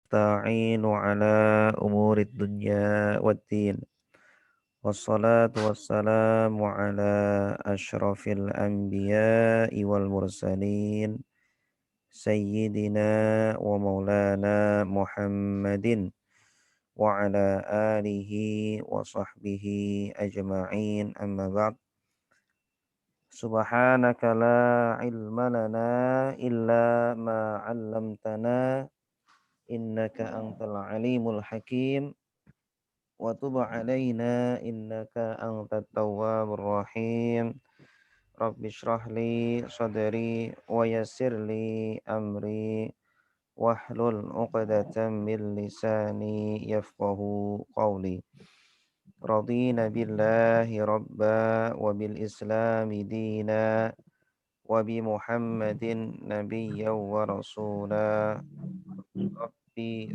ونستعين على أمور الدنيا والدين والصلاة والسلام على أشرف الأنبياء والمرسلين سيدنا ومولانا محمد وعلى آله وصحبه أجمعين أما بعد سبحانك لا علم لنا إلا ما علمتنا إنك أنت العليم الحكيم وتب علينا إنك أنت التواب الرحيم رب اشرح لي صدري ويسر لي أمري واحلل عقدة من لساني يفقه قولي رضينا بالله ربا وبالإسلام دينا وبمحمد نبيا ورسولا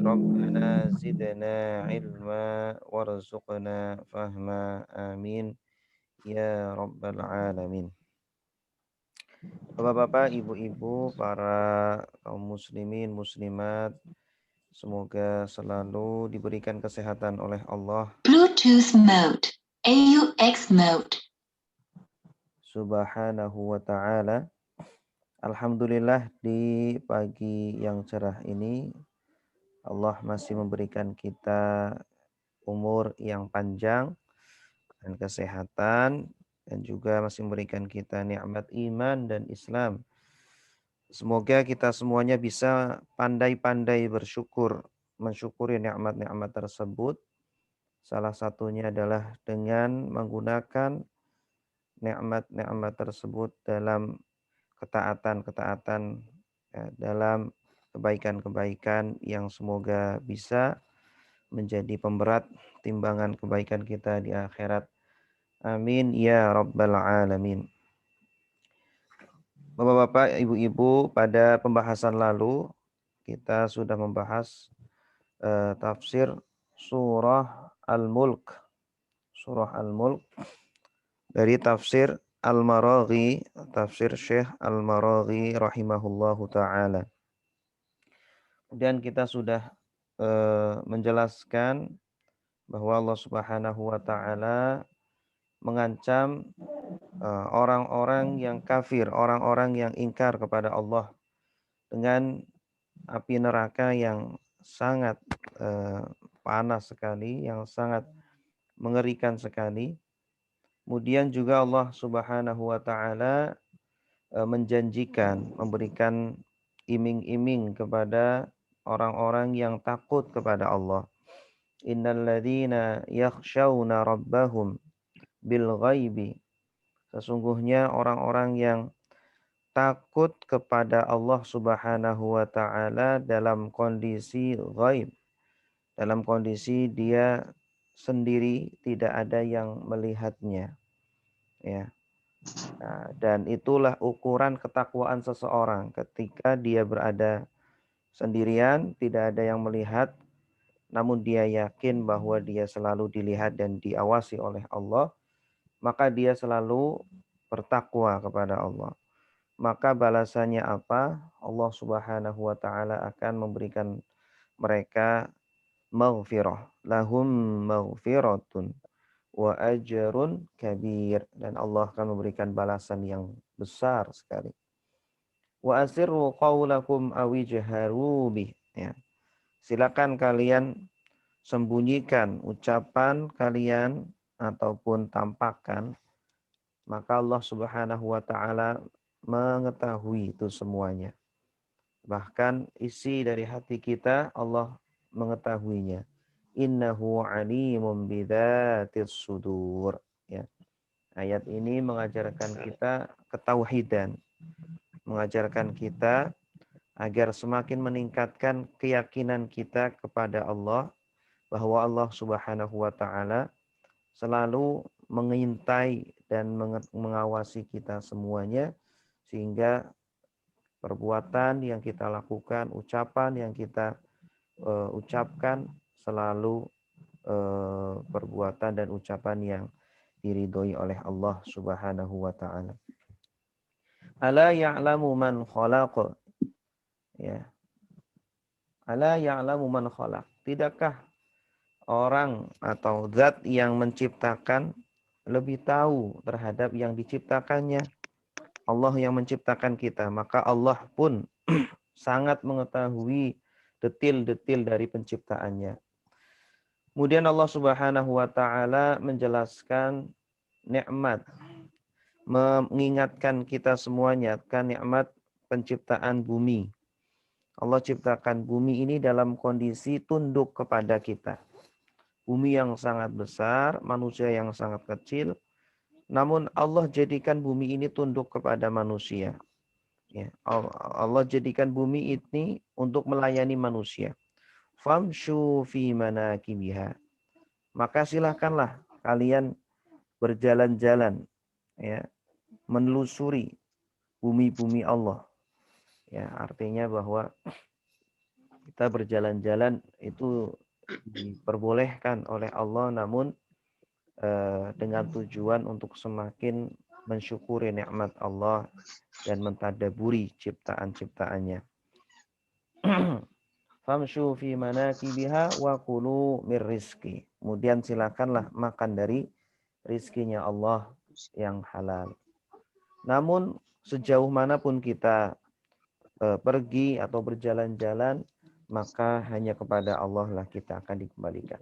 ربنا زدنا علما وارزقنا فهما آمين ya rabbal alamin. Bapak-bapak, ibu-ibu, para kaum muslimin, muslimat, semoga selalu diberikan kesehatan oleh Allah Bluetooth mode, AUX mode. Subhanahu wa ta'ala. Alhamdulillah di pagi yang cerah ini Allah masih memberikan kita umur yang panjang dan kesehatan dan juga masih memberikan kita nikmat iman dan Islam. Semoga kita semuanya bisa pandai-pandai bersyukur, mensyukuri nikmat-nikmat tersebut. Salah satunya adalah dengan menggunakan nikmat-nikmat tersebut dalam ketaatan-ketaatan, ya, dalam kebaikan-kebaikan yang semoga bisa menjadi pemberat timbangan kebaikan kita di akhirat. Amin ya rabbal alamin. Bapak-bapak, ibu-ibu, pada pembahasan lalu kita sudah membahas tafsir surah Al-Mulk. Surah Al-Mulk dari tafsir Al-Maraghi, tafsir Syekh Al-Maraghi rahimahullahu taala. Dan kita sudah menjelaskan bahwa Allah Subhanahu wa taala mengancam orang-orang yang kafir, orang-orang yang ingkar kepada Allah dengan api neraka yang sangat panas sekali, yang sangat mengerikan sekali. Kemudian juga Allah Subhanahu wa taala menjanjikan, memberikan iming-iming kepada orang-orang yang takut kepada Allah. Innalladzina yakhshawna rabbahum bil ghaibi. Sesungguhnya orang-orang yang takut kepada Allah Subhanahu wa taala dalam kondisi ghaib, dalam kondisi dia sendiri, tidak ada yang melihatnya, ya. Nah, dan itulah ukuran ketakwaan seseorang ketika dia berada sendirian, tidak ada yang melihat, namun dia yakin bahwa dia selalu dilihat dan diawasi oleh Allah, maka dia selalu bertakwa kepada Allah. Maka balasannya apa? Allah Subhanahu wa taala akan memberikan mereka maghfirah, lahum maghfiratun wa ajrun kabir, dan Allah akan memberikan balasan yang besar sekali. Wa asirru qaulakum awijharu bih, ya. Silakan kalian sembunyikan ucapan kalian ataupun tampakkan, maka Allah Subhanahu wa taala mengetahui itu semuanya. Bahkan isi dari hati kita Allah mengetahuinya. Innahu alimun bidzatis sudur, ya. Ayat ini mengajarkan kita ketauhidan, mengajarkan kita agar semakin meningkatkan keyakinan kita kepada Allah, bahwa Allah Subhanahu wa taala selalu mengintai dan mengawasi kita semuanya, sehingga perbuatan yang kita lakukan, ucapan yang kita ucapkan selalu perbuatan dan ucapan yang diridhoi oleh Allah Subhanahu wa taala. Ala ya'lamu man khalaq, ya. Ala ya'lamu man khalaq. Tidakkah orang atau zat yang menciptakan lebih tahu terhadap yang diciptakannya? Allah yang menciptakan kita, maka Allah pun sangat mengetahui detil-detil dari penciptaannya. Kemudian Allah Subhanahu wa taala menjelaskan nikmat, mengingatkan kita semuanya kan nikmat penciptaan bumi. Allah ciptakan bumi ini dalam kondisi tunduk kepada kita. Bumi yang sangat besar, manusia yang sangat kecil, namun Allah jadikan bumi ini tunduk kepada manusia. Ya, Allah jadikan bumi ini untuk melayani manusia. Famshu fi manakibiha. Maka silahkanlah kalian berjalan-jalan, ya, menelusuri bumi-bumi Allah. Ya, artinya bahwa kita berjalan-jalan itu diperbolehkan oleh Allah, namun dengan tujuan untuk semakin mensyukuri nikmat Allah dan mentadaburi ciptaan-ciptaannya. Famshu fi manakibiha wa kulu mir rizki. Kemudian silakanlah makan dari rizkinya Allah yang halal. Namun sejauh manapun kita pergi atau berjalan-jalan, maka hanya kepada Allah lah kita akan dikembalikan.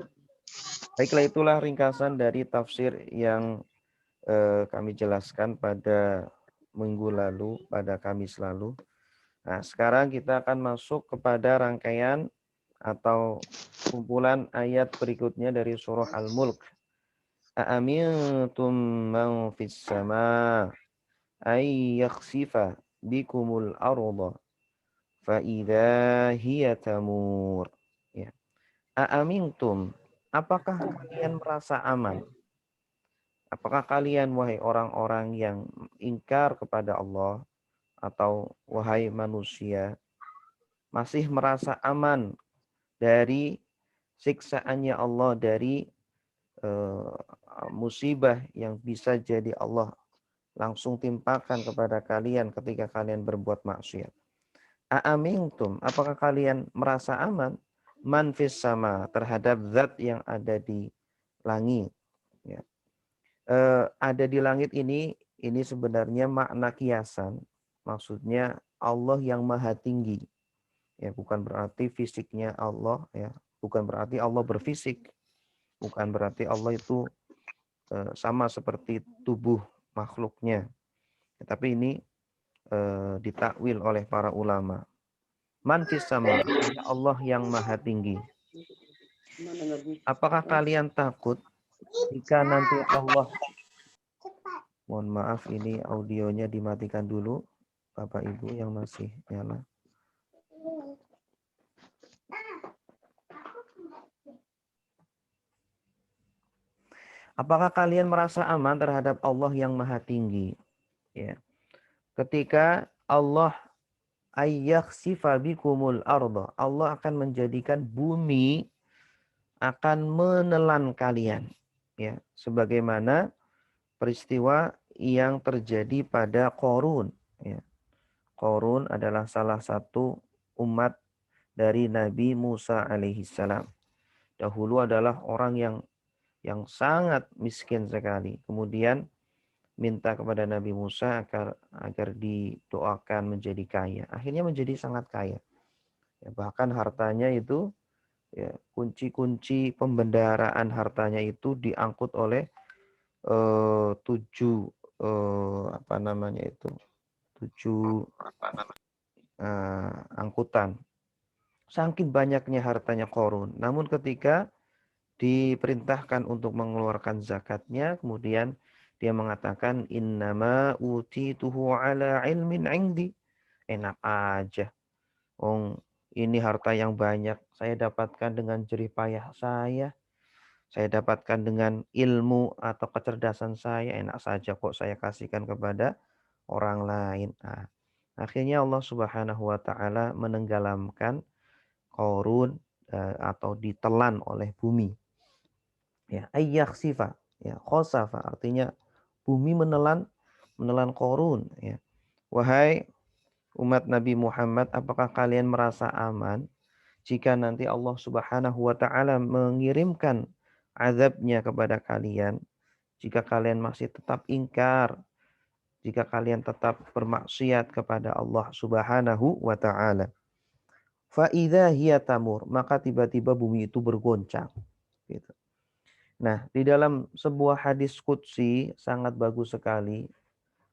Baiklah, itulah ringkasan dari tafsir yang kami jelaskan pada minggu lalu, pada Kamis lalu. Nah, sekarang kita akan masuk kepada rangkaian atau kumpulan ayat berikutnya dari surah Al-Mulk. A'amintum man fis sama ay yakhsifa bikumul arda fa idza hiya tamur. Ya. A'amintum, apakah kalian merasa aman? Apakah kalian, wahai orang-orang yang ingkar kepada Allah, atau wahai manusia, masih merasa aman dari siksaannya Allah, dari musibah yang bisa jadi Allah langsung timpakan kepada kalian ketika kalian berbuat maksiat? A'amintum, apakah kalian merasa aman? Man fis sama, terhadap zat yang ada di langit. Ya. Ada di langit ini sebenarnya makna kiasan. Maksudnya Allah yang maha tinggi. Ya, bukan berarti fisiknya Allah, ya. Bukan berarti Allah berfisik. Bukan berarti Allah itu sama seperti tubuh makhluknya. Ya, tapi ini ditakwil oleh para ulama. Man fis sama, artinya Allah yang maha tinggi. Apakah kalian takut jika nanti Allah, mohon maaf ini audionya dimatikan dulu Bapak Ibu yang masih nyala. Apakah kalian merasa aman terhadap Allah yang maha tinggi? Ya. Ketika Allah ayyakhsifa bikumul arda, Allah akan menjadikan bumi akan menelan kalian. Ya, sebagaimana peristiwa yang terjadi pada Qarun. Ya. Qarun adalah salah satu umat dari Nabi Musa alaihissalam. Dahulu adalah orang yang sangat miskin sekali. Kemudian minta kepada Nabi Musa agar didoakan menjadi kaya. Akhirnya menjadi sangat kaya. Ya, bahkan hartanya itu, ya, kunci-kunci pembendaraan hartanya itu diangkut oleh tujuh angkutan. Saking banyaknya hartanya Qarun. Namun ketika diperintahkan untuk mengeluarkan zakatnya, kemudian dia mengatakan innama utituhu ala ilmin indi. Enak aja. Ini harta yang banyak saya dapatkan dengan jerih payah saya. Saya dapatkan dengan ilmu atau kecerdasan saya. Enak saja kok saya kasihkan kepada orang lain. Nah, akhirnya Allah Subhanahu wa taala menenggelamkan Qarun atau ditelan oleh bumi. Ya, ayyakhsifa, ya, khosafa artinya bumi menelan Qarun, ya. Wahai umat Nabi Muhammad, apakah kalian merasa aman jika nanti Allah Subhanahu wa taala mengirimkan azabnya kepada kalian, jika kalian masih tetap ingkar, jika kalian tetap bermaksiat kepada Allah Subhanahu wa taala. Fa idza hiya tamur, maka tiba-tiba bumi itu bergoncang, gitu. Nah, di dalam sebuah hadis qudsi sangat bagus sekali.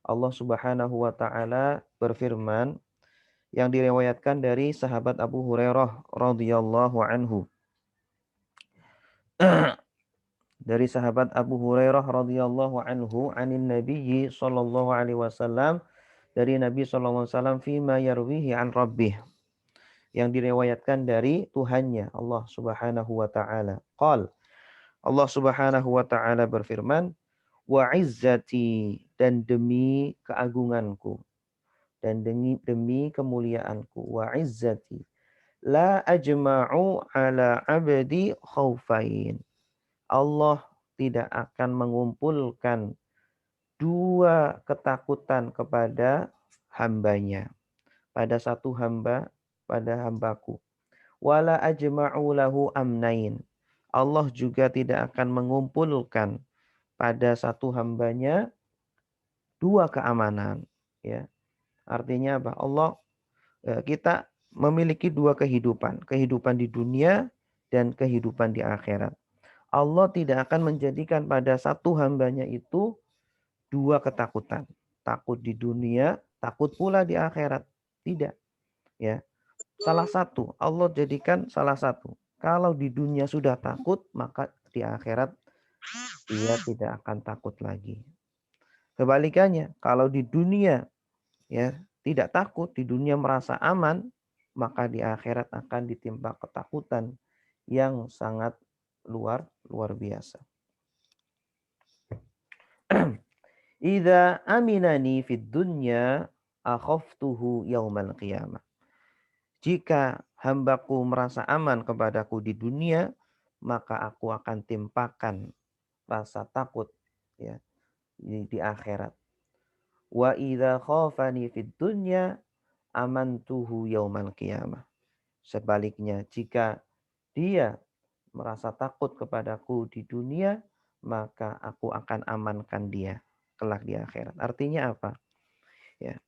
Allah Subhanahu wa taala berfirman yang diriwayatkan dari sahabat Abu Hurairah radhiyallahu anhu. Dari sahabat Abu Hurairah radhiyallahu anhu anin Nabiyyi sallallahu alaihi wasallam, dari Nabi sallallahu alaihi wasallam fima yarwihi an rabbih, yang diriwayatkan dari Tuhannya Allah Subhanahu wa taala. Qal, Allah Subhanahu wa taala berfirman, wa izzati, dan demi keagunganku, dan demi kemuliaanku, wa izzati la ajma'u ala abdi khaufain. Allah tidak akan mengumpulkan dua ketakutan kepada hambanya, pada satu hamba, pada hambaku. Wala ajma'u lahu amnain. Allah juga tidak akan mengumpulkan pada satu hambanya dua keamanan. Ya, artinya apa? Kita memiliki dua kehidupan, kehidupan di dunia dan kehidupan di akhirat. Allah tidak akan menjadikan pada satu hambanya itu dua ketakutan. Takut di dunia, takut pula di akhirat. Tidak. Ya, salah satu. Allah jadikan salah satu. Kalau di dunia sudah takut, maka di akhirat dia tidak akan takut lagi. Kebalikannya, kalau di dunia ya tidak takut, di dunia merasa aman, maka di akhirat akan ditimpa ketakutan yang sangat luar biasa. Idza aminani fid dunya akhaftuhu yaumal qiyamah. Jika hambaku merasa aman kepadaku di dunia, maka aku akan timpakan rasa takut ya di akhirat. Wa idza khafani fid dunya amantuhu yaumal qiyamah. Sebaliknya, jika dia merasa takut kepadaku di dunia, maka aku akan amankan dia kelak di akhirat. Artinya apa? Ya,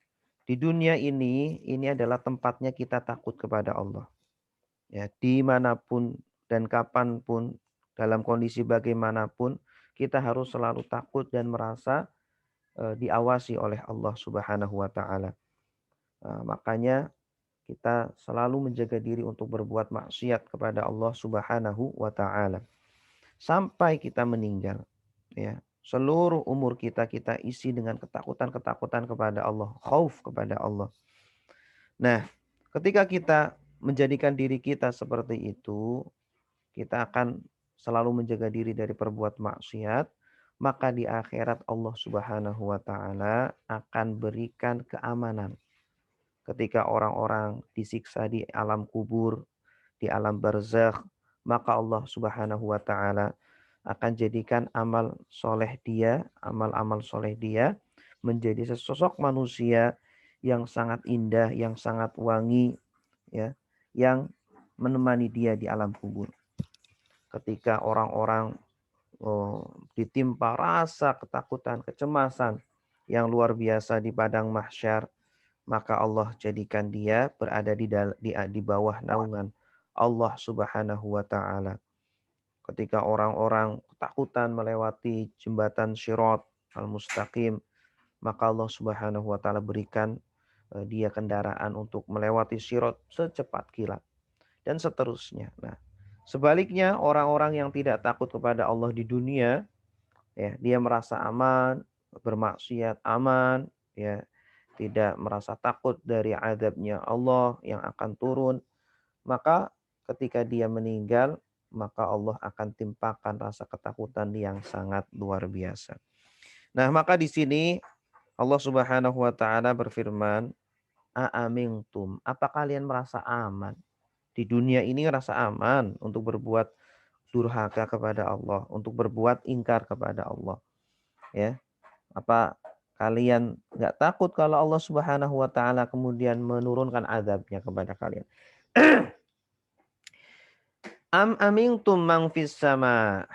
di dunia ini adalah tempatnya kita takut kepada Allah. Ya, dimanapun dan kapanpun, dalam kondisi bagaimanapun, kita harus selalu takut dan merasa diawasi oleh Allah Subhanahu wa taala. Makanya kita selalu menjaga diri untuk berbuat maksiat kepada Allah Subhanahu wa taala sampai kita meninggal. Ya, seluruh umur kita isi dengan ketakutan-ketakutan kepada Allah, khauf kepada Allah. Nah, ketika kita menjadikan diri kita seperti itu, kita akan selalu menjaga diri dari perbuat maksiat, maka di akhirat Allah Subhanahu wa taala akan berikan keamanan. Ketika orang-orang disiksa di alam kubur, di alam barzakh, maka Allah Subhanahu wa taala akan jadikan amal-amal soleh dia menjadi sesosok manusia yang sangat indah, yang sangat wangi, ya, yang menemani dia di alam kubur. Ketika orang-orang ditimpa rasa ketakutan, kecemasan yang luar biasa di padang mahsyar, maka Allah jadikan dia berada di bawah naungan Allah Subhanahu wa taala. Ketika orang-orang ketakutan melewati jembatan Shirat al-Mustaqim, maka Allah Subhanahu wa taala berikan dia kendaraan untuk melewati Shirat secepat kilat dan seterusnya. Nah, sebaliknya orang-orang yang tidak takut kepada Allah di dunia, ya, dia merasa aman, bermaksiat aman, ya, tidak merasa takut dari azabnya Allah yang akan turun, maka ketika dia meninggal, maka Allah akan timpakan rasa ketakutan yang sangat luar biasa. Nah, maka di sini Allah Subhanahu wa taala berfirman, "Aamintum, apa kalian merasa aman? Di dunia ini rasa aman untuk berbuat durhaka kepada Allah, untuk berbuat ingkar kepada Allah. Ya, apa kalian nggak takut kalau Allah Subhanahu wa taala kemudian menurunkan azabnya kepada kalian?" Am amintum man fis sama.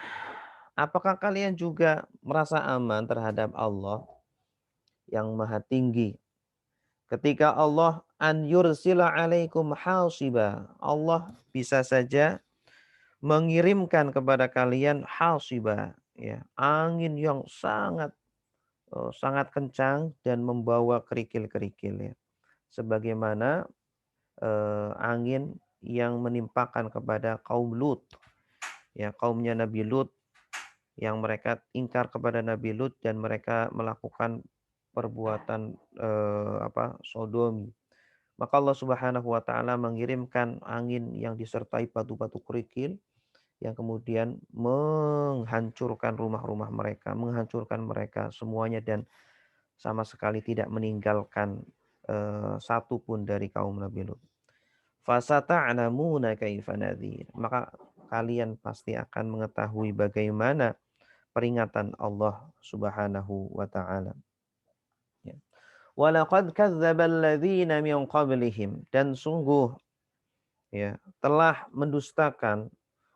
Apakah kalian juga merasa aman terhadap Allah yang maha tinggi? Ketika Allah an yursila alaikum hasiba. Allah bisa saja mengirimkan kepada kalian hasiba, ya, angin yang sangat kencang dan membawa kerikil-kerikil, ya. Sebagaimana angin yang menimpakan kepada kaum Lut, ya, kaumnya Nabi Lut yang mereka ingkar kepada Nabi Lut dan mereka melakukan perbuatan sodomi. Maka Allah Subhanahu wa taala mengirimkan angin yang disertai batu-batu kerikil yang kemudian menghancurkan rumah-rumah mereka, menghancurkan mereka semuanya dan sama sekali tidak meninggalkan satu pun dari kaum Nabi Lut. Fasata'lamuna kaifa nadhir. Maka kalian pasti akan mengetahui bagaimana peringatan Allah Subhanahu wa taala. Ya. Walaqad kadzdzabal ladzina min qablihim, dan sungguh, ya, telah mendustakan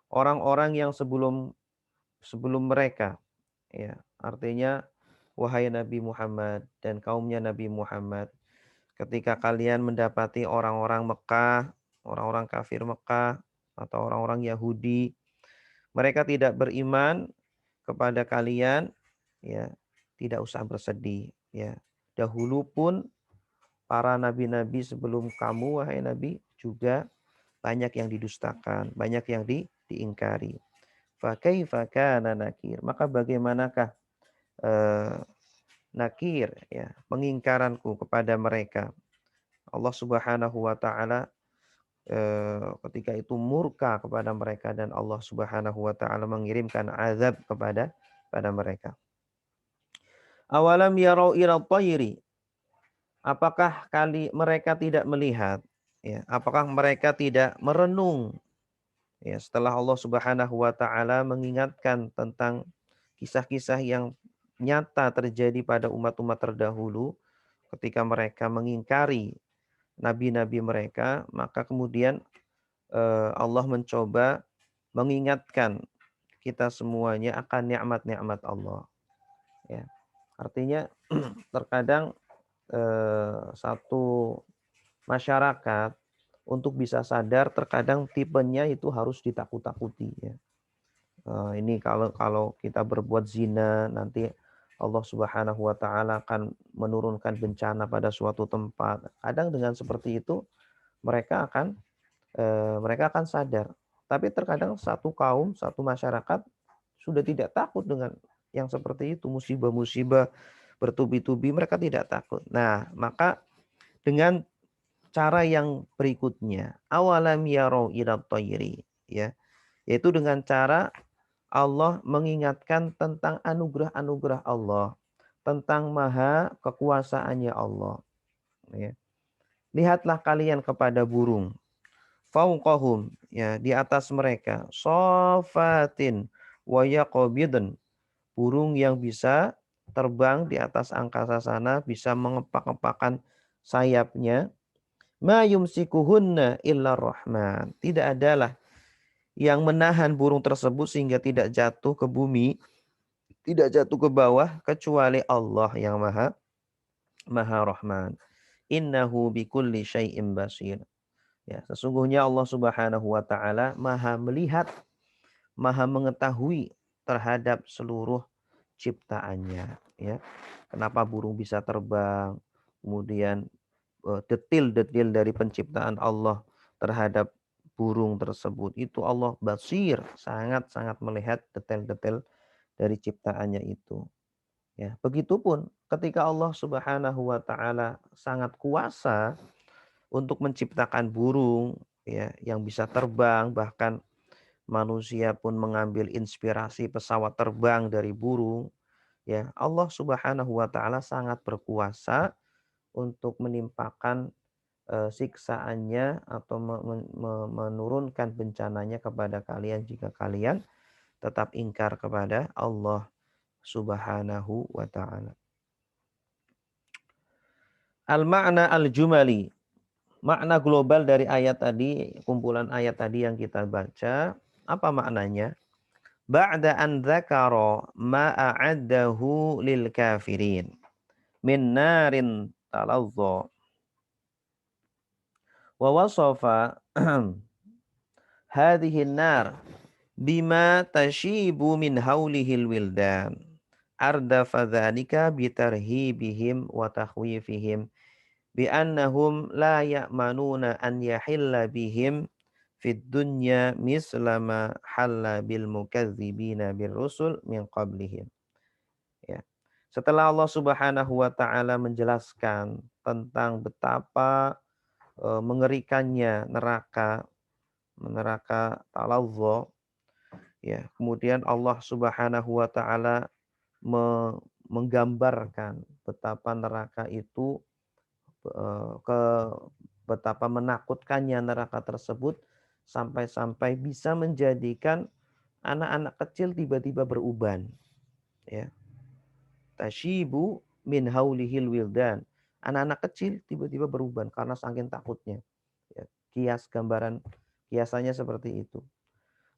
orang-orang yang sebelum sebelum mereka, ya. Artinya wahai Nabi Muhammad dan kaumnya Nabi Muhammad, ketika kalian mendapati orang-orang Mekah, orang-orang kafir Mekah atau orang-orang Yahudi, mereka tidak beriman kepada kalian, ya, tidak usah bersedih, ya. Dahulu pun para nabi-nabi sebelum kamu wahai Nabi juga banyak yang didustakan, banyak yang diingkari. Fa kaifa kana nakir? Maka bagaimanakah eh, nakir, ya, pengingkaranku kepada mereka. Allah Subhanahu wa taala ketika itu murka kepada mereka dan Allah Subhanahu wa taala mengirimkan azab pada mereka. Awalam yarau ila tayri? Apakah mereka tidak melihat, ya, apakah mereka tidak merenung, ya, setelah Allah Subhanahu wa taala mengingatkan tentang kisah-kisah yang nyata terjadi pada umat-umat terdahulu ketika mereka mengingkari nabi-nabi mereka, maka kemudian Allah mencoba mengingatkan kita semuanya akan nikmat-nikmat Allah, ya. Artinya terkadang satu masyarakat untuk bisa sadar terkadang tipenya itu harus ditakut-takuti, ya. Ini kalau kita berbuat zina nanti Allah Subhanahu wa taala akan menurunkan bencana pada suatu tempat. Kadang dengan seperti itu mereka akan sadar. Tapi terkadang satu kaum, satu masyarakat sudah tidak takut dengan yang seperti itu, musibah-musibah bertubi-tubi mereka tidak takut. Nah, maka dengan cara yang berikutnya, awalam yarau ila tayri, ya, yaitu dengan cara Allah mengingatkan tentang anugerah-anugerah Allah, tentang maha kekuasaannya Allah, ya. Lihatlah kalian kepada burung, fauqahum, ya, di atas mereka, sofatin wa yaqbidun, burung yang bisa terbang di atas angkasa sana, bisa mengepak-ngepakkan sayapnya. Ma yumsikuhunna illa rahman. Tidak adalah yang menahan burung tersebut sehingga tidak jatuh ke bumi, tidak jatuh ke bawah kecuali Allah yang Maha Rahman. Innahu bikulli syai'in basir. Ya, sesungguhnya Allah Subhanahu wa taala Maha melihat, Maha mengetahui terhadap seluruh ciptaannya, ya. Kenapa burung bisa terbang? Kemudian detil-detil dari penciptaan Allah terhadap burung tersebut itu Allah basir, sangat-sangat melihat detail-detail dari ciptaannya itu, ya. Begitupun ketika Allah Subhanahu wa taala sangat kuasa untuk menciptakan burung, ya, yang bisa terbang, bahkan manusia pun mengambil inspirasi pesawat terbang dari burung, ya. Allah Subhanahu wa taala sangat berkuasa untuk menimpakan siksaannya atau menurunkan bencananya kepada kalian jika kalian tetap ingkar kepada Allah Subhanahu wa taala. Al-ma'na al-jumali. Makna global dari ayat tadi, kumpulan ayat tadi yang kita baca, Apa maknanya? Ba'da an dzakara ma a'addahu lil kafirin min narin talazza wa wasafa hadhihi an-nar bima tashibu min haulihil wildan ardafa dzalika bitarhibihim wa takhwifihim bi annahum la ya'manuna an yahilla bihim fid dunya mislama halla bil mukadzibina bir rusul min qablihim. Ya. Setelah Allah Subhanahu wa taala menjelaskan tentang betapa mengerikannya neraka talazza, ya. Kemudian Allah Subhanahu wa taala menggambarkan betapa neraka itu ke betapa menakutkannya neraka tersebut sampai-sampai bisa menjadikan anak-anak kecil tiba-tiba beruban, ya. Tashibu min haulihil wildan. Anak-anak kecil tiba-tiba beruban karena saking takutnya. Ya, kiasannya seperti itu.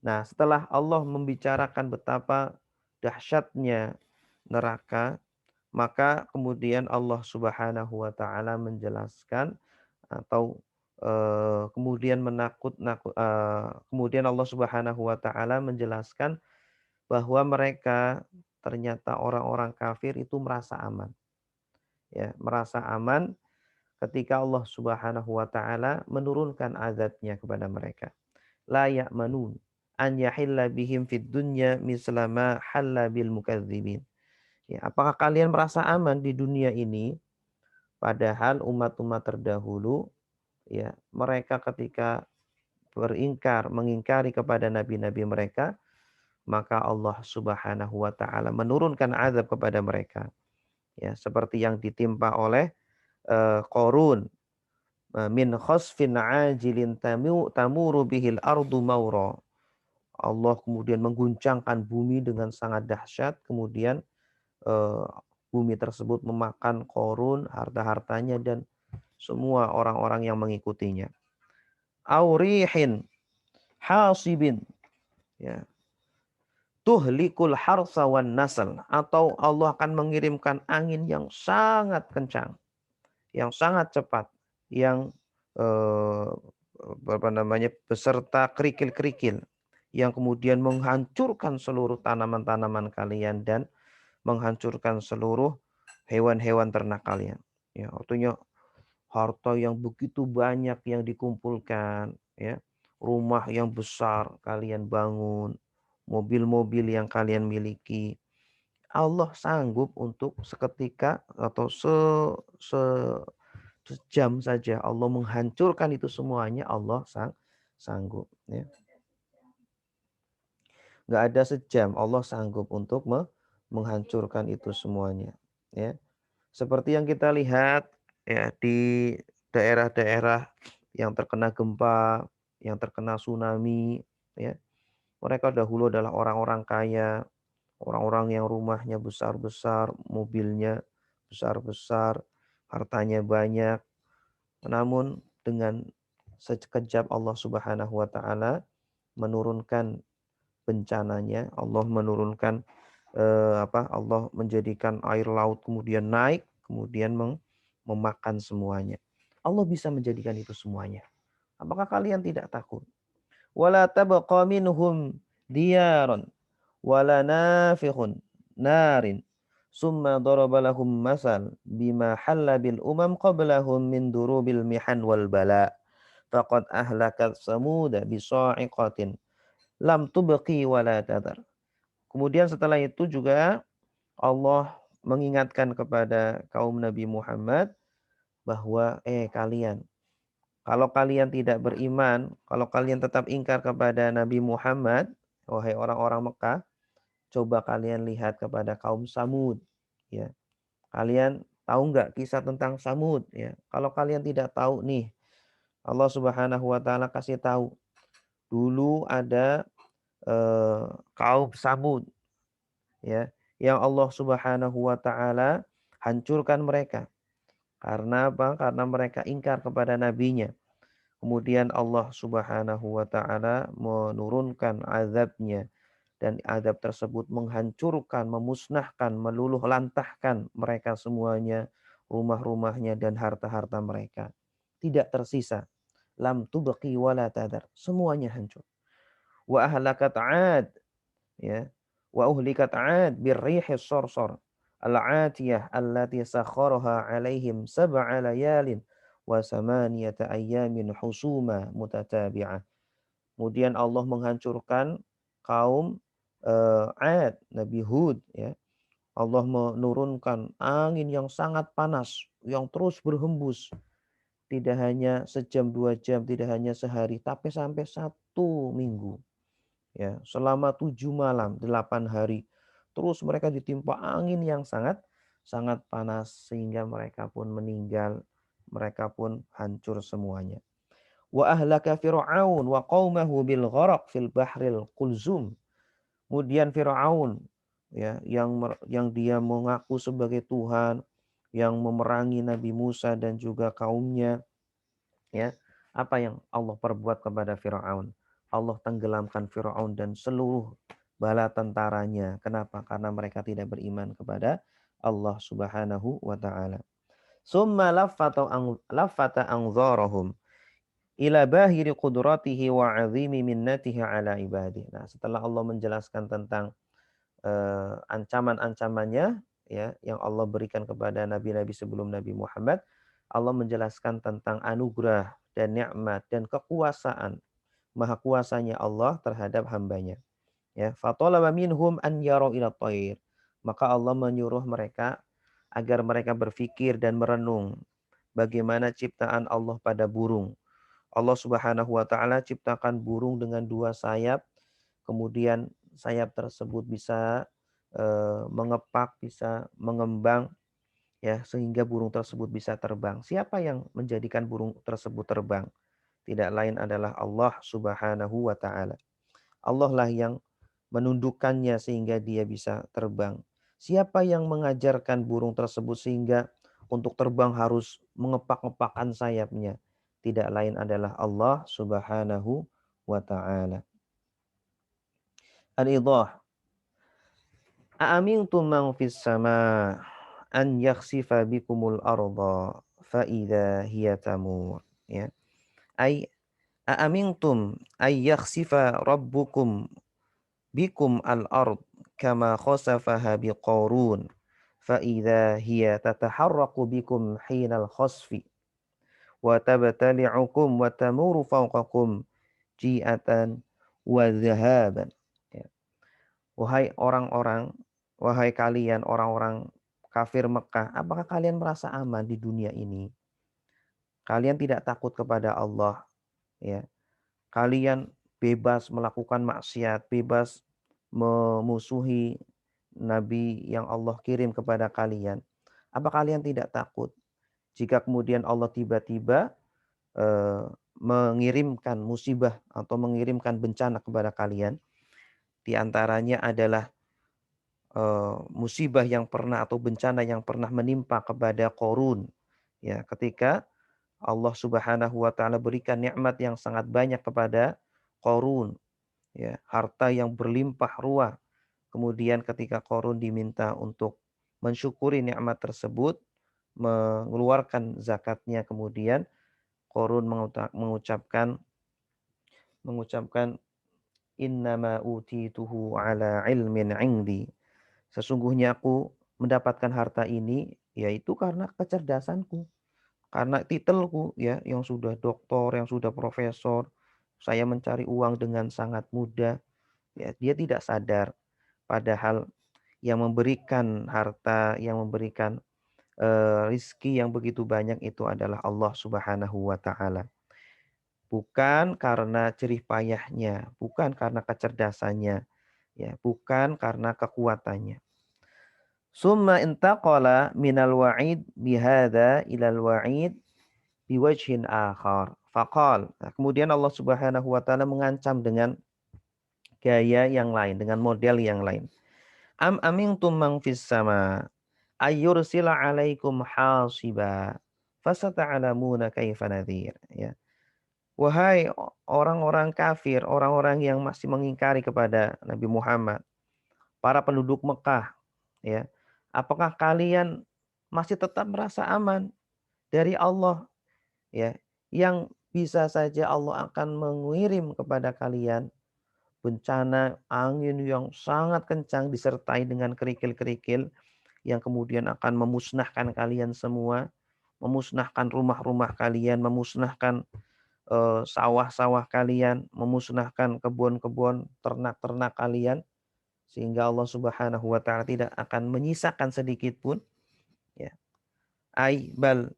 Nah, setelah Allah membicarakan betapa dahsyatnya neraka, maka kemudian Allah Subhanahu wa taala menjelaskan atau kemudian Allah Subhanahu wa taala menjelaskan bahwa mereka ternyata orang-orang kafir itu merasa aman. Ya, merasa aman ketika Allah Subhanahu wa taala menurunkan azabnya kepada mereka. La ya'manun an yahilla bihim fid dunya mislama halla bil mukadzibin. Ya, apakah kalian merasa aman di dunia ini padahal umat-umat terdahulu, ya, mereka ketika mengingkari kepada nabi-nabi mereka, maka Allah Subhanahu wa taala menurunkan azab kepada mereka. Ya, seperti yang ditimpa oleh Qarun min khasfin ajilin tamuru bihil ardu maura. Allah kemudian mengguncangkan bumi dengan sangat dahsyat, kemudian eh, bumi tersebut memakan Qarun, harta-hartanya dan semua orang-orang yang mengikutinya. Aurihin hasibin, ya, tuhlikul harsa wan nasl, atau Allah akan mengirimkan angin yang sangat kencang, yang sangat cepat, yang eh, beserta kerikil-kerikil yang kemudian menghancurkan seluruh tanaman-tanaman kalian dan menghancurkan seluruh hewan-hewan ternak kalian. Ya, artinya harta yang begitu banyak yang dikumpulkan, ya, rumah yang besar kalian bangun, mobil-mobil yang kalian miliki, Allah sanggup untuk seketika atau sejam saja Allah menghancurkan itu semuanya. Allah sanggup, ya. Nggak ada sejam Allah sanggup untuk menghancurkan itu semuanya, ya. Seperti yang kita lihat, ya, di daerah-daerah yang terkena gempa, yang terkena tsunami, ya. Mereka dahulu adalah orang-orang kaya, orang-orang yang rumahnya besar-besar, mobilnya besar-besar, hartanya banyak. Namun dengan sekejap Allah Subhanahu wa taala menurunkan bencananya, Allah menurunkan Allah menjadikan air laut kemudian naik, kemudian memakan semuanya. Allah bisa menjadikan itu semuanya. Apakah kalian tidak takut? Wala tabqa minhum diyarun wala nafikhun narin summa daraba lahum masal bima halla bil qablahum min durubil mihan wal bala faqad ahlakat samuda bisa'iqatin lam tubqi wala tadar. Kemudian setelah itu juga Allah mengingatkan kepada kaum Nabi Muhammad bahwa kalian, kalau kalian tidak beriman, kalau kalian tetap ingkar kepada Nabi Muhammad, wahai orang-orang Mekah, coba kalian lihat kepada kaum Samud, ya. Kalian tahu nggak kisah tentang Samud, ya? Kalau kalian tidak tahu nih, Allah Subhanahu wa taala kasih tahu. Dulu ada kaum Samud, ya, yang Allah Subhanahu wa taala hancurkan mereka. Karena apa? Karena mereka ingkar kepada nabinya. Kemudian Allah Subhanahu wa taala menurunkan azabnya dan azab tersebut menghancurkan, memusnahkan, meluluh lantahkan mereka semuanya, rumah-rumahnya dan harta-harta mereka. Tidak tersisa. Lam tubqi wala tadar. Semuanya hancur. Wa ahlakat 'ad, ya. Wa uhlikat 'ad birrihis sarsar al-'atiyah allati sakharaha 'alaihim sab'a layalin wa samaniyata ayyamin husuma mutatabi'ah. Kemudian Allah menghancurkan kaum 'Ad, Nabi Hud, ya. Allah menurunkan angin yang sangat panas yang terus berhembus. Tidak hanya sejam, 2 jam, tidak hanya sehari, tapi sampai 1 minggu. Ya, selama 7 malam, 8 hari. Terus mereka ditimpa angin yang sangat sangat panas sehingga mereka pun meninggal, mereka pun hancur semuanya. Wa ahlaka Fir'aun wa qaumahu bil gharaq fil bahril kulzum. Kemudian Firaun, ya, yang dia mengaku sebagai Tuhan, yang memerangi Nabi Musa dan juga kaumnya, ya. Apa yang Allah perbuat kepada Firaun? Allah tenggelamkan Firaun dan seluruh bala tentaranya. Kenapa? Karena mereka tidak beriman kepada Allah Subhanahu wa taala. Summa laffata anzarahum ila bahiri qudratihi wa azimi minnatihi ala ibadih. Nah, setelah Allah menjelaskan tentang ancaman-ancamannya, ya, yang Allah berikan kepada nabi-nabi sebelum Nabi Muhammad, Allah menjelaskan tentang anugerah dan nikmat dan kekuasaan, maha kuasanya Allah terhadap hambanya. Ya, fatalaba minhum an yarau ila thair. Maka Allah menyuruh mereka agar mereka berfikir dan merenung bagaimana ciptaan Allah pada burung. Allah Subhanahu wa taala ciptakan burung dengan 2 sayap, kemudian sayap tersebut bisa mengepak, bisa mengembang, ya, sehingga burung tersebut bisa terbang. Siapa yang menjadikan burung tersebut terbang? Tidak lain adalah Allah Subhanahu wa taala. Allah lah yang menundukkannya sehingga dia bisa terbang. Siapa yang mengajarkan burung tersebut sehingga untuk terbang harus mengepak-ngepakkan sayapnya? Tidak lain adalah Allah Subhanahu wa taala. Al-idah. Aamintum man fis sama an yakhsifa bikumul arda fa idza hiya tamur, ya. Ai aamintum ay yakhsifa rabbukum bikum al-ard kama khasafaha biqarun fa idza hiya tataharraqu bikum hinal khasfi wa tabtali'ukum wa tamuru fawqakum ji'atan wa dhahaban. Ya. Wahai orang-orang, wahai kalian orang-orang kafir Mekah, apakah kalian merasa aman di dunia ini? Kalian tidak takut kepada Allah, ya. Kalian bebas melakukan maksiat, bebas memusuhi nabi yang Allah kirim kepada kalian. Apa kalian tidak takut jika kemudian Allah tiba-tiba eh, mengirimkan musibah atau mengirimkan bencana kepada kalian? Di antaranya adalah musibah yang pernah atau bencana yang pernah menimpa kepada Qarun, ya, ketika Allah Subhanahu wa taala berikan nikmat yang sangat banyak kepada Qarun, ya, harta yang berlimpah ruah. Kemudian ketika Qarun diminta untuk mensyukuri nikmat tersebut, mengeluarkan zakatnya, kemudian Qarun mengucapkan innama utituhu ala ilmin indi. Sesungguhnya aku mendapatkan harta ini yaitu karena kecerdasanku, karena titelku, ya, yang sudah doktor, yang sudah profesor. Saya mencari uang dengan sangat mudah. Ya, dia tidak sadar padahal yang memberikan harta, yang memberikan rizki yang begitu banyak itu adalah Allah Subhanahu wa taala. Bukan karena jerih payahnya, bukan karena kecerdasannya, ya, bukan karena kekuatannya. Summa intaqala minal wa'id bihada ilal wa'id biwajhin akhar. Faqal. Nah, kemudian Allah Subhanahu wa taala mengancam dengan gaya yang lain, dengan model yang lain. Am amintum man fis sama ayyursila 'alaikum hasiba fasata'lamuna kaifa nadhir, ya. Wahai orang-orang kafir, orang-orang yang masih mengingkari kepada Nabi Muhammad, para penduduk Mekah, ya. Apakah kalian masih tetap merasa aman dari Allah, ya? Yang bisa saja Allah akan mengirim kepada kalian bencana angin yang sangat kencang disertai dengan kerikil-kerikil yang kemudian akan memusnahkan kalian semua, memusnahkan rumah-rumah kalian, memusnahkan sawah-sawah kalian, memusnahkan kebun-kebun, ternak-ternak kalian, sehingga Allah Subhanahu wa taala tidak akan menyisakan sedikit pun, ya. Ai bal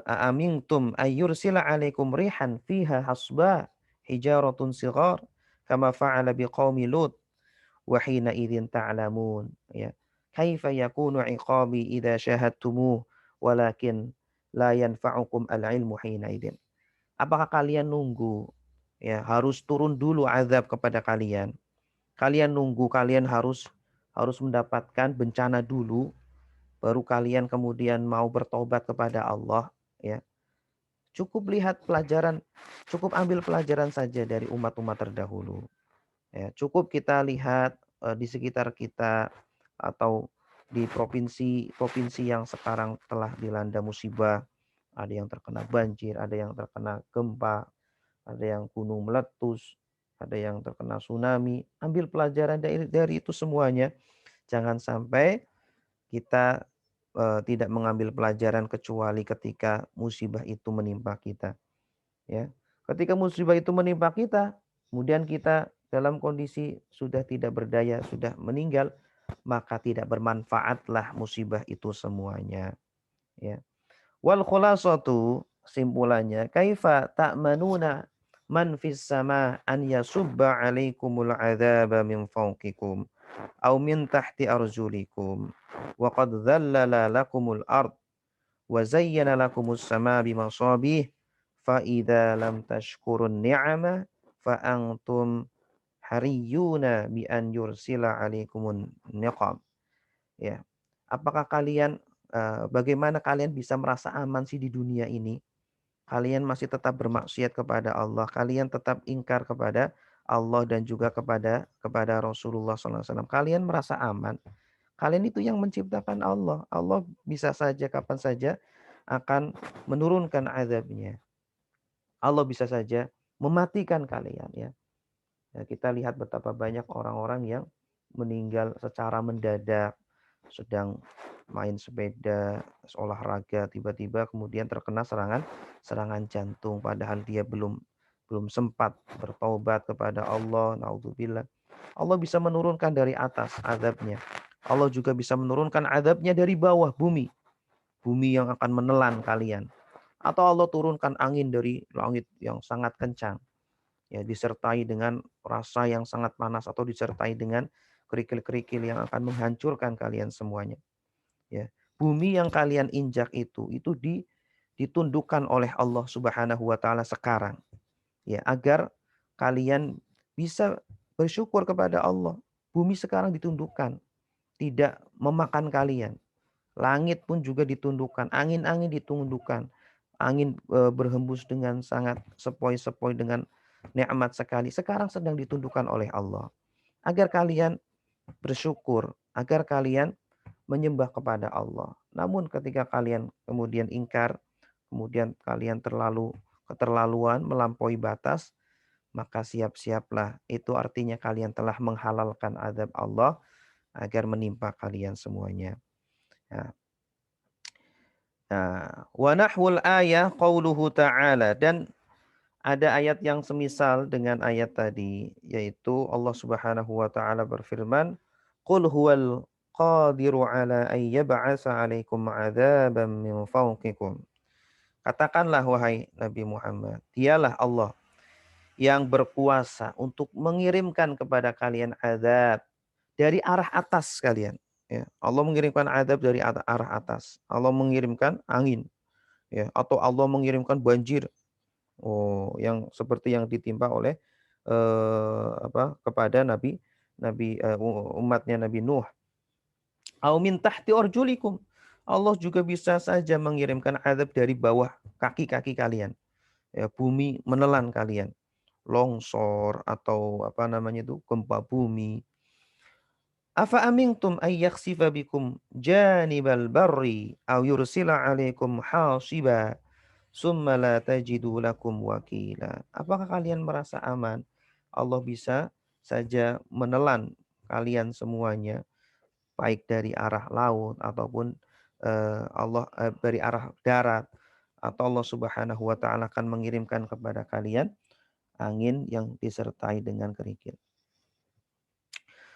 aamintum ayyursila alaikum rihan fiha hasba hijaratun sighar kama fa'ala biqaumi Lut wa hina idzin ta'lamun, ya. Kaifa yakunu iqabi idza syahadtumuh walakin la yanfa'ukum al-ilmu hina idzin. Apakah kalian nunggu, ya, harus turun dulu azab kepada kalian? Kalian nunggu, kalian harus mendapatkan bencana dulu, baru kalian kemudian mau bertobat kepada Allah, ya. Cukup lihat pelajaran, cukup ambil pelajaran saja dari umat-umat terdahulu. Ya, cukup kita lihat di sekitar kita atau di provinsi-provinsi yang sekarang telah dilanda musibah, ada yang terkena banjir, ada yang terkena gempa, ada yang gunung meletus, ada yang terkena tsunami. Ambil pelajaran dari itu semuanya. Jangan sampai kita tidak mengambil pelajaran kecuali ketika musibah itu menimpa kita. Ya, ketika musibah itu menimpa kita, kemudian kita dalam kondisi sudah tidak berdaya, sudah meninggal, maka tidak bermanfaatlah musibah itu semuanya. Ya. Wal khulasatu, simpulannya, kaifa ta'manuna man fis sama an yasubba alaikumul adzaba min fawqikum aw min tahti arjulikum wa qad dhallala lakumul ard wa zayyana lakumus sama bimasabih fa idza lam tashkurun ni'ama fa antum hariyuna bi an yursila alaikumun niqam, ya. Apakah kalian bagaimana kalian bisa merasa aman sih di dunia ini? Kalian masih tetap bermaksiat kepada Allah, kalian tetap ingkar kepada Allah dan juga kepada Rasulullah SAW. Kalian merasa aman. Kalian itu yang menciptakan Allah. Allah bisa saja kapan saja akan menurunkan azabnya. Allah bisa saja mematikan kalian, ya. Ya, kita lihat betapa banyak orang-orang yang meninggal secara mendadak, sedang main sepeda, olahraga, tiba-tiba kemudian terkena serangan jantung padahal dia belum belum sempat bertaubat kepada Allah. Naudzubillah. Allah bisa menurunkan dari atas azabnya. Allah juga bisa menurunkan azabnya dari bawah bumi. Bumi yang akan menelan kalian. Atau Allah turunkan angin dari langit yang sangat kencang, ya, disertai dengan rasa yang sangat panas atau disertai dengan kerikil-kerikil yang akan menghancurkan kalian semuanya, ya. Bumi yang kalian injak itu ditundukkan oleh Allah Subhanahu wa taala sekarang, ya, agar kalian bisa bersyukur kepada Allah. Bumi sekarang ditundukkan, tidak memakan kalian. Langit pun juga ditundukkan, angin-angin ditundukkan. Angin berhembus dengan sangat sepoi-sepoi dengan nikmat sekali. Sekarang sedang ditundukkan oleh Allah. Agar kalian bersyukur, agar kalian menyembah kepada Allah. Namun ketika kalian kemudian ingkar, kemudian kalian keterlaluan, melampaui batas, maka siap-siaplah. Itu artinya kalian telah menghalalkan azab Allah agar menimpa kalian semuanya. Nah, wa nahwul ayah qauluhu ta'ala, dan ada ayat yang semisal dengan ayat tadi, yaitu Allah Subhanahu wa taala berfirman, "Qul huwal qadiru ala ay yab'atsa 'alaikum 'adzaban min fawqikum." Katakanlah wahai Nabi Muhammad, dialah Allah yang berkuasa untuk mengirimkan kepada kalian azab dari arah atas kalian. Ya, Allah mengirimkan azab dari arah atas. Allah mengirimkan angin, ya, atau Allah mengirimkan banjir. Oh, yang seperti yang ditimpa oleh kepada Nabi Nabi umatnya Nabi Nuh. Au min tahti arjulikum. Allah juga bisa saja mengirimkan azab dari bawah kaki-kaki kalian. ya, bumi menelan kalian, longsor atau apa namanya itu, gempa bumi. Afa amintum ay yakhsifa bikum janibal barri aw yursila 'alaikum hasiba summa la tajidu lakum wakila. Apakah kalian merasa aman? Allah bisa saja menelan kalian semuanya, baik dari arah laut ataupun dari arah darat, atau Allah Subhanahu wa taala akan mengirimkan kepada kalian angin yang disertai dengan kerikil.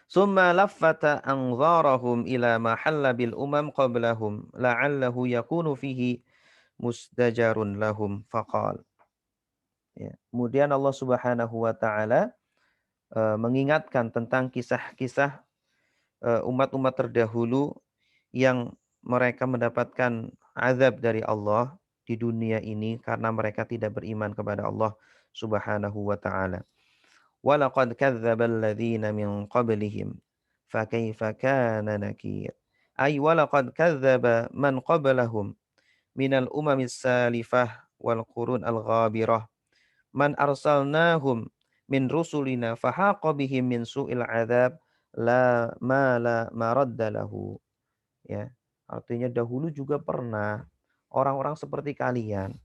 Summa laffata anzarahum ila ma halla bil umam qablahum la'allahu yakunu fihi musdajarun lahum faqal. Ya. Kemudian Allah Subhanahu wa taala mengingatkan tentang kisah-kisah umat-umat terdahulu yang mereka mendapatkan azab dari Allah di dunia ini karena mereka tidak beriman kepada Allah Subhanahu wa taala. Walaqad kadzdzabal ladzina min qablihim fakaifa kana nakir. Ay walaqad kadzdzaba man qablahum minal umamis salifah wal qurun al ghabirah man arsalnahum min rusulina fahaqa bihim min su'il adzab la maradda lahu. Ya, artinya dahulu juga pernah orang-orang seperti kalian,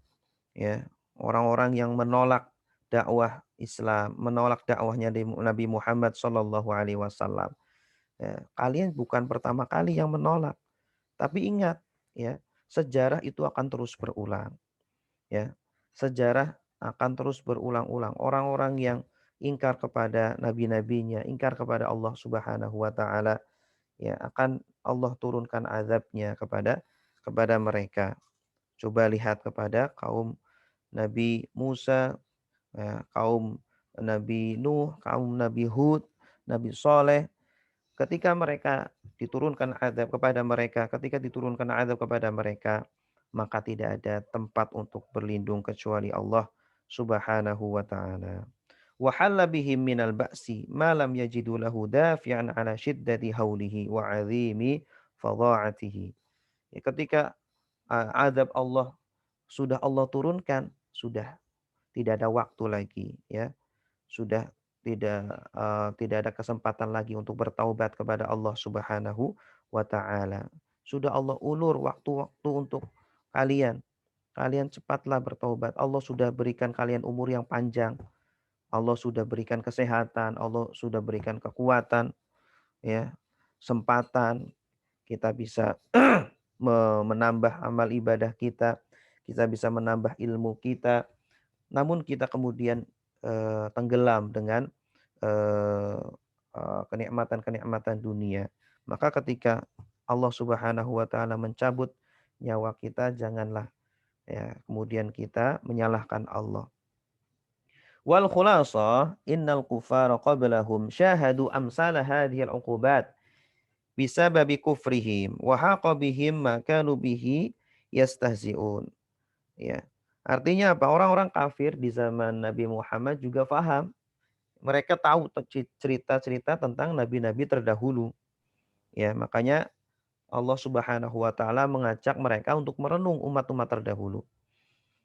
ya, orang-orang yang menolak dakwah Islam, menolak dakwahnya Nabi Muhammad sallallahu alaihi wasallam. Ya, kalian bukan pertama kali yang menolak, tapi ingat, ya, sejarah itu akan terus berulang, ya. Sejarah akan terus berulang-ulang. Orang-orang yang ingkar kepada nabi-nabinya, ingkar kepada Allah Subhanahu wa taala, ya, akan Allah turunkan azabnya kepada mereka. Coba lihat kepada kaum Nabi Musa, ya, kaum Nabi Nuh, kaum Nabi Hud, Nabi Soleh. Ketika mereka diturunkan azab kepada mereka, ketika diturunkan azab kepada mereka, maka tidak ada tempat untuk berlindung kecuali Allah Subhanahu wa taala. Wa halla bihim minal ba'si ma lam yajidu lahu dafi'an ala syiddati haulihi wa 'azimi fadha'atihi. Ya, ketika azab Allah sudah Allah turunkan, sudah tidak ada waktu lagi, ya. Sudah tidak ada kesempatan lagi untuk bertaubat kepada Allah Subhanahu wa taala. Sudah Allah ulur waktu-waktu untuk kalian. Kalian cepatlah bertaubat. Allah sudah berikan kalian umur yang panjang. Allah sudah berikan kesehatan, Allah sudah berikan kekuatan, ya, kesempatan kita bisa menambah amal ibadah kita bisa menambah ilmu kita. Namun kita kemudian tenggelam dengan eh, kenikmatan-kenikmatan dunia. Maka ketika Allah Subhanahu wa taala mencabut nyawa kita, janganlah, ya, kemudian kita menyalahkan Allah. Wal khulasa innal kufara qablahum syahadu amsal hadhil uqubat bisababi kufrihim wa haqa bihim ma kanu bihi yastahzi'un. Ya. Artinya apa? Orang-orang kafir di zaman Nabi Muhammad juga faham. Mereka tahu cerita-cerita tentang nabi-nabi terdahulu. Ya, makanya Allah Subhanahu wa taala mengajak mereka untuk merenung umat-umat terdahulu.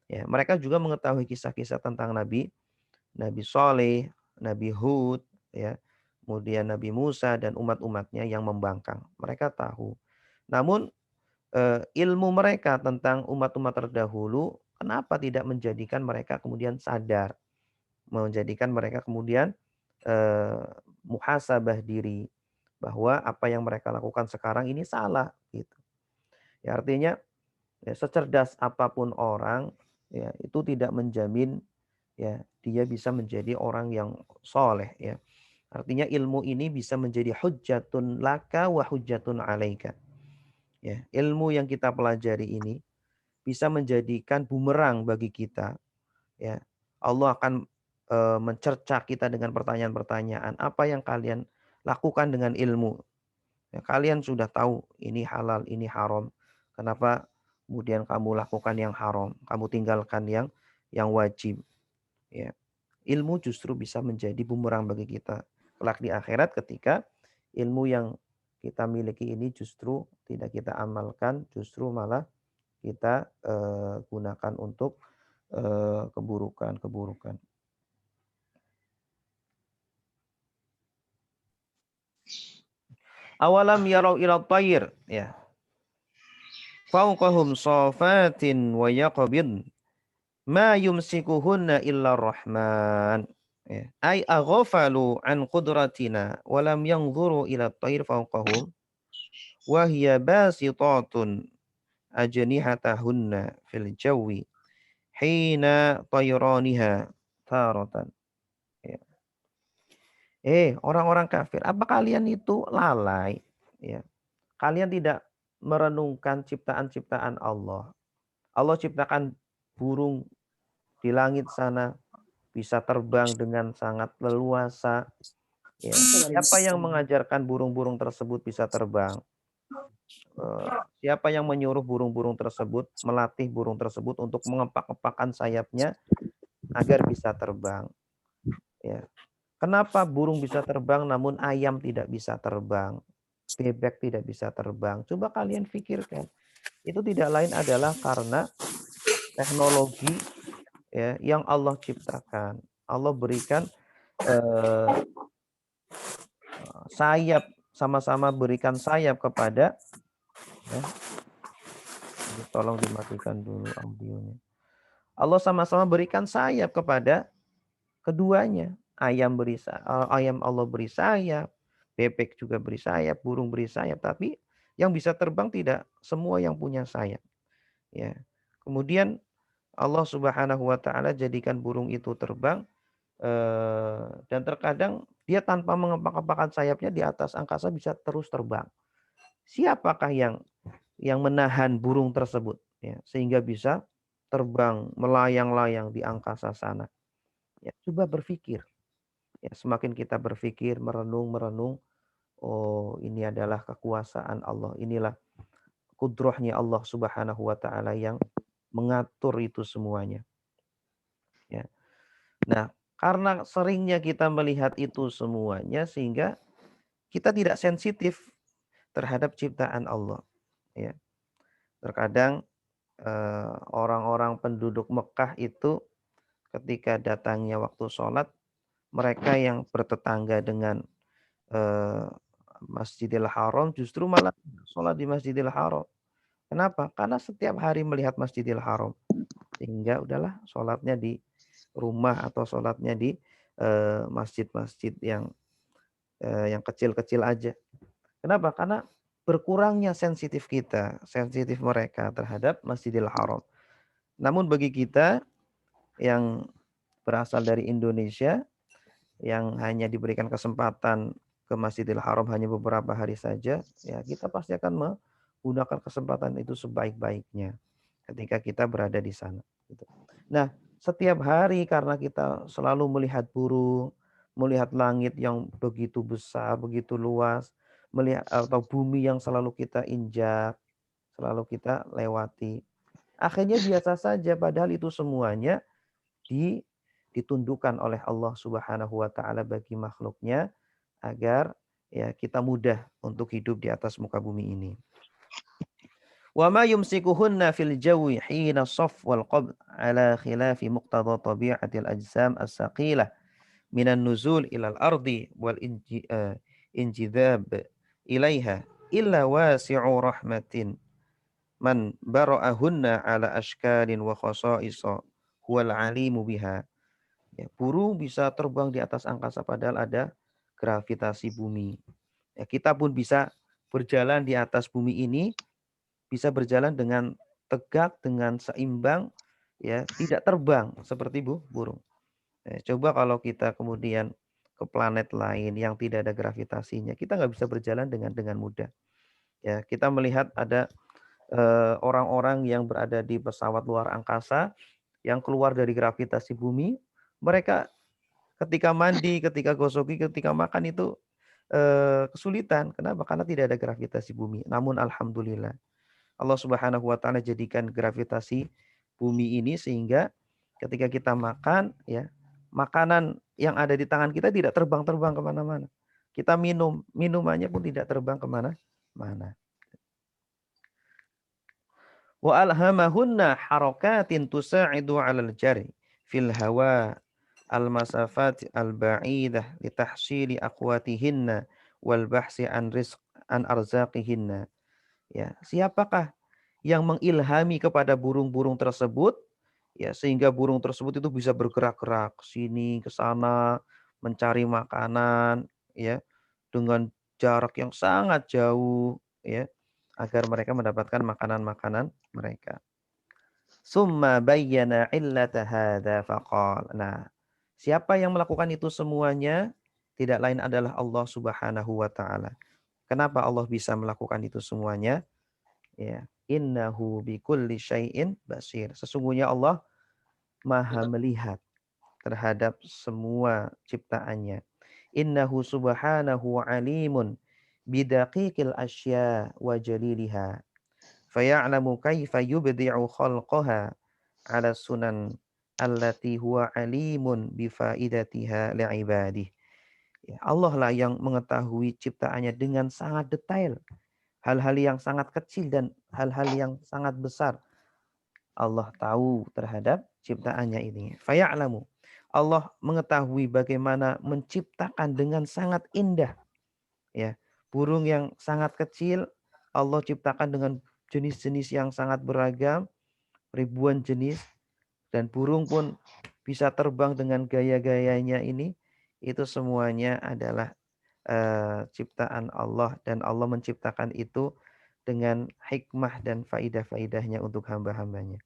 Ya, mereka juga mengetahui kisah-kisah tentang Nabi Saleh, Nabi Hud, ya, kemudian Nabi Musa dan umat-umatnya yang membangkang. Mereka tahu. Namun ilmu mereka tentang umat-umat terdahulu, kenapa tidak menjadikan mereka kemudian sadar, menjadikan mereka kemudian eh, muhasabah diri bahwa apa yang mereka lakukan sekarang ini salah, gitu. Ya, artinya, ya, secerdas apapun orang, ya, itu tidak menjamin, ya, dia bisa menjadi orang yang soleh, ya. Artinya ilmu ini bisa menjadi hujjatun laka wa hujjatun alaika. Ya, ilmu yang kita pelajari ini bisa menjadikan bumerang bagi kita, ya. Allah akan mencerca kita dengan pertanyaan-pertanyaan, apa yang kalian lakukan dengan ilmu? Ya, kalian sudah tahu ini halal, ini haram. Kenapa kemudian kamu lakukan yang haram? Kamu tinggalkan yang wajib. Ya. Ilmu justru bisa menjadi bumerang bagi kita kelak di akhirat ketika ilmu yang kita miliki ini justru tidak kita amalkan, justru malah kita gunakan untuk keburukan. Awalam yarau ila tayr, ya. Fauqahum safatin wa yaqbid ma yumsikuhunna illa rahman. Ya. Ay aghafalu an qudratina wa lam yanzuru ila tayr fauqahum wa hiya basitatun ajnihatahunna fil jawi hina tayraniha taratan. Ya. Orang-orang kafir, apa kalian itu lalai? Ya. Kalian tidak merenungkan ciptaan-ciptaan Allah. Allah ciptakan burung di langit sana bisa terbang dengan sangat leluasa. Ya. Siapa yang mengajarkan burung-burung tersebut bisa terbang? Siapa yang menyuruh burung-burung tersebut, melatih burung tersebut untuk mengepak-epakkan sayapnya agar bisa terbang? Ya. Kenapa burung bisa terbang namun ayam tidak bisa terbang? Bebek tidak bisa terbang. Coba kalian pikirkan. Itu tidak lain adalah karena teknologi ya yang Allah ciptakan. Allah berikan sayap, sama-sama berikan sayap kepada ya, tolong dimatikan dulu audionya. Allah sama-sama berikan sayap kepada keduanya. Ayam Allah beri sayap, bebek juga beri sayap, burung beri sayap, tapi yang bisa terbang tidak semua yang punya sayap. Ya. Kemudian Allah Subhanahu wa taala jadikan burung itu terbang dan terkadang dia tanpa mengepak-epakkan sayapnya di atas angkasa bisa terus terbang. Siapakah yang menahan burung tersebut ya, sehingga bisa terbang melayang-layang di angkasa sana? Ya, coba berpikir. Ya, semakin kita berpikir, merenung, oh ini adalah kekuasaan Allah. Inilah kudrahnya Allah Subhanahu wa taala yang mengatur itu semuanya. Ya. Nah, karena seringnya kita melihat itu semuanya sehingga kita tidak sensitif terhadap ciptaan Allah. Ya. Terkadang orang-orang penduduk Mekah itu ketika datangnya waktu sholat, mereka yang bertetangga dengan Masjidil Haram justru malah sholat di Masjidil Haram. Kenapa? Karena setiap hari melihat Masjidil Haram. Sehingga udahlah sholatnya di rumah atau sholatnya di masjid-masjid yang kecil-kecil aja. Kenapa? Karena berkurangnya sensitif kita, sensitif mereka terhadap Masjidil Haram. Namun bagi kita yang berasal dari Indonesia, yang hanya diberikan kesempatan ke Masjidil Haram hanya beberapa hari saja, ya kita pasti akan menggunakan kesempatan itu sebaik-baiknya ketika kita berada di sana. Nah, setiap hari karena kita selalu melihat burung, melihat langit yang begitu besar, begitu luas, melihat atau bumi yang selalu kita injak, selalu kita lewati. Akhirnya biasa saja padahal itu semuanya ditundukkan oleh Allah Subhanahu wa taala bagi makhluknya agar ya kita mudah untuk hidup di atas muka bumi ini. Wa ma yumsikuhunna fil jawi hina saf wal qabd ala khilafi muqtada tabi'atil ajsam as-saqilah minan nuzul ilal ardi wal injidab ilaiha illa wasi'u rahmatin man bara'ahunna ala ashkalin wa khasa'isa huwal alimu biha. Ya, burung bisa terbang di atas angkasa padahal ada gravitasi bumi. Ya, kita pun bisa berjalan di atas bumi ini, bisa berjalan dengan tegak, dengan seimbang, ya, tidak terbang seperti burung. Coba kalau kita kemudian ke planet lain yang tidak ada gravitasinya, kita nggak bisa berjalan dengan mudah. Ya, kita melihat ada orang-orang yang berada di pesawat luar angkasa yang keluar dari gravitasi bumi, mereka ketika mandi, ketika gosok gigi, ketika makan itu kesulitan. Kenapa? Karena tidak ada gravitasi bumi. Namun alhamdulillah Allah Subhanahu wa taala jadikan gravitasi bumi ini sehingga ketika kita makan ya, makanan yang ada di tangan kita tidak terbang-terbang kemana-mana. Kita minum, minumannya pun tidak terbang kemana-mana. Wa alhamahunna harakatin tusa'idu 'alal jari fil hawa al-masafat al-ba'idah litahsili aqwatihinna wal bahsi an arzaqihinna. Ya, siapakah yang mengilhami kepada burung-burung tersebut ya sehingga burung tersebut itu bisa bergerak-gerak ke sini ke sana mencari makanan ya dengan jarak yang sangat jauh ya agar mereka mendapatkan makanan-makanan mereka. Summa bayyana illata hadza faqal. Nah, siapa yang melakukan itu semuanya tidak lain adalah Allah Subhanahu wa taala. Kenapa Allah bisa melakukan itu semuanya? Ya, innahu bikulli syai'in basir. Sesungguhnya Allah Maha melihat terhadap semua ciptaannya. Innahu subhanahu alimun bidaqiqil asya wa jaliliha. Faya'lamu kaifa yubdi'u khalqaha ala sunan allati huwa alimun bifaidatiha li'ibadih. Ya, Allah lah yang mengetahui ciptaannya dengan sangat detail. Hal-hal yang sangat kecil dan hal-hal yang sangat besar. Allah tahu terhadap ciptaannya ini. Faya'lamu. Allah mengetahui bagaimana menciptakan dengan sangat indah. Ya, burung yang sangat kecil Allah ciptakan dengan jenis-jenis yang sangat beragam, ribuan jenis, dan burung pun bisa terbang dengan gaya-gayanya ini. Itu semuanya adalah ciptaan Allah dan Allah menciptakan itu dengan hikmah dan faidah-faidahnya untuk hamba-hambanya.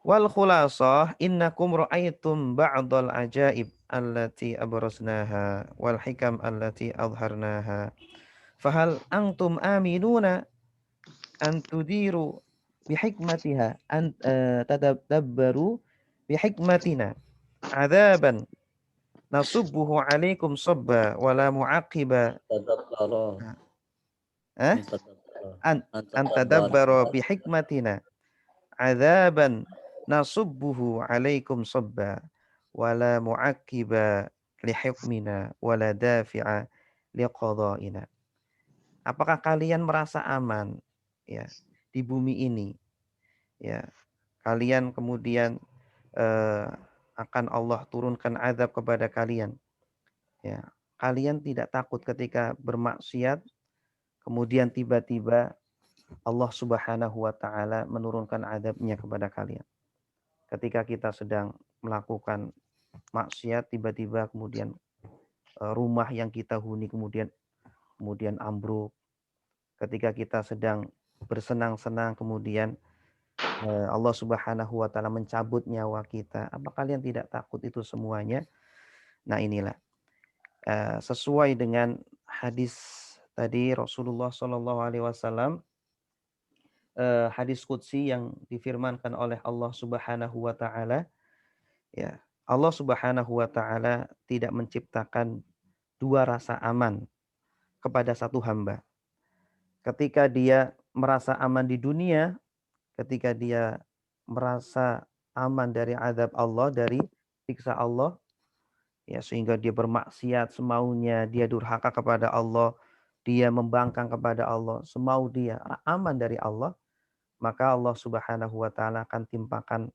Wal khulasah innakum ra'aitum ba'dal ajaib allati abrasnaha wal hikam allati adharnaha. Fahal antum aminuna an tudiru bihikmatiha an tadabbaru bihikmatina adaban nasubbuhu alaikum sabba wala muaqiba Tadabbara. eh Tadabbara. an Tadabbara. bihikmatina adaban nasubbuhu alaikum sabba wala muaqiba lihukmina wala dafi'a liqadaina. Apakah kalian merasa aman ya di bumi ini ya kalian kemudian eh, akan Allah turunkan azab kepada kalian ya kalian tidak takut ketika bermaksiat kemudian tiba-tiba Allah Subhanahu wa taala menurunkan azabnya kepada kalian ketika kita sedang melakukan maksiat tiba-tiba kemudian rumah yang kita huni kemudian ambruk ketika kita sedang bersenang-senang kemudian Allah Subhanahu wa taala mencabut nyawa kita. Apa kalian tidak takut itu semuanya? Nah, inilah sesuai dengan hadis tadi Rasulullah Shallallahu alaihi wasallam hadis qudsi yang difirmankan oleh Allah Subhanahu wa taala ya. Allah Subhanahu wa taala tidak menciptakan dua rasa aman kepada satu hamba. Ketika dia merasa aman di dunia, ketika dia merasa aman dari azab Allah, dari siksa Allah, ya sehingga dia bermaksiat semaunya, dia durhaka kepada Allah, dia membangkang kepada Allah, semau dia aman dari Allah, maka Allah Subhanahu wa taala akan timpakan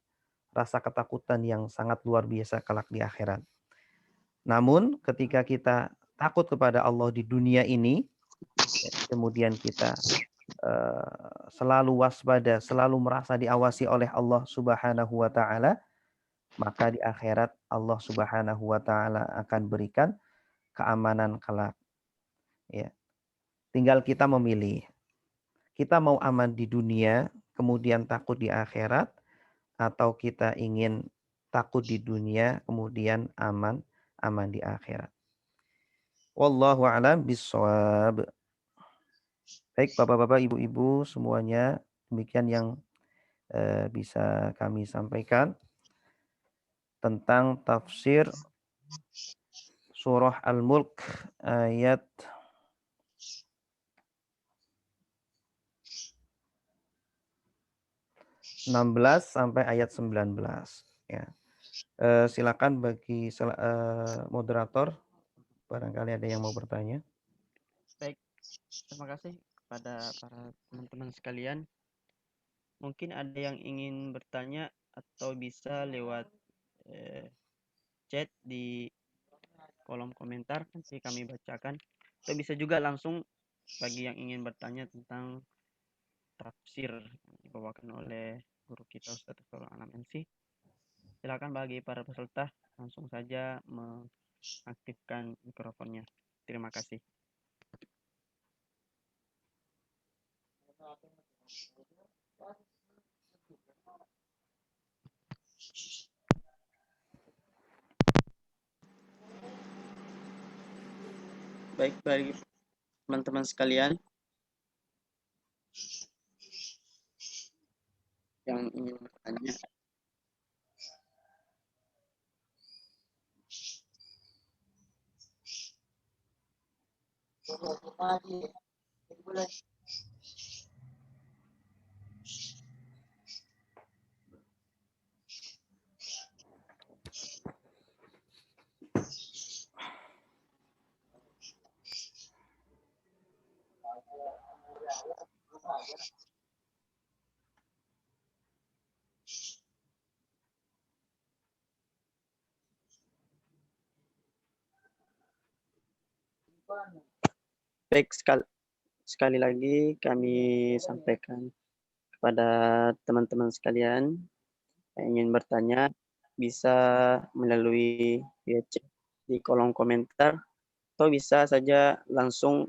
rasa ketakutan yang sangat luar biasa kelak di akhirat. Namun ketika kita takut kepada Allah di dunia ini, kemudian kita selalu waspada, selalu merasa diawasi oleh Allah Subhanahu wa taala, maka di akhirat Allah Subhanahu wa taala akan berikan keamanan kelak. Ya. Tinggal kita memilih. Kita mau aman di dunia, kemudian takut di akhirat, atau kita ingin takut di dunia, kemudian aman di akhirat. Wallahu a'lam bishawab. Baik Bapak-bapak, Ibu-ibu semuanya, demikian yang bisa kami sampaikan tentang tafsir surah Al-Mulk ayat 16 sampai ayat 19 ya. Silakan bagi moderator barangkali ada yang mau bertanya. Baik, terima kasih kepada para teman-teman sekalian. Mungkin ada yang ingin bertanya atau bisa lewat chat di kolom komentar, nanti kami bacakan. Atau bisa juga langsung bagi yang ingin bertanya tentang tafsir yang dibawakan oleh guru kita Ustadz Dr. Anam MC. Silakan bagi para peserta langsung saja mengaktifkan mikrofonnya. Terima kasih. Baik, bagi teman-teman sekalian yang ingin bertanya, baik, sekali lagi kami sampaikan kepada teman-teman sekalian yang ingin bertanya bisa melalui via chat di kolom komentar atau bisa saja langsung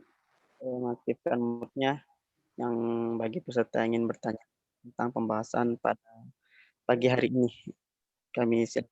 mengaktifkan mic-nya yang bagi peserta yang ingin bertanya tentang pembahasan pada pagi hari ini. Kami siap.